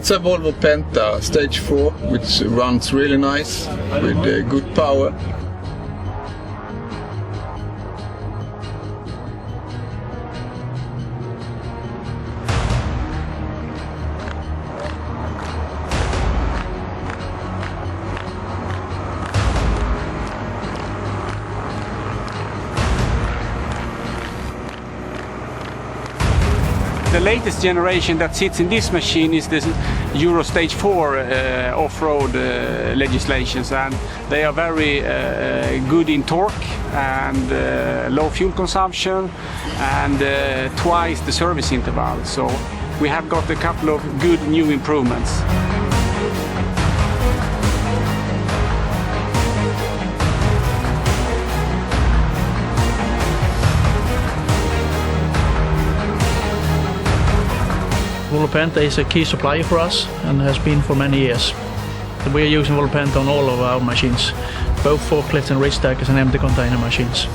It's a Volvo Penta stage 4, which runs really nice with good power. The latest generation that sits in this machine is the Euro Stage 4 off-road legislations, and they are very good in torque and low fuel consumption and twice the service interval. So we have got a couple of good new improvements. Volvo Penta is a key supplier for us and has been for many years. We are using Volvo Penta on all of our machines, both forklift and reachstackers and empty container machines.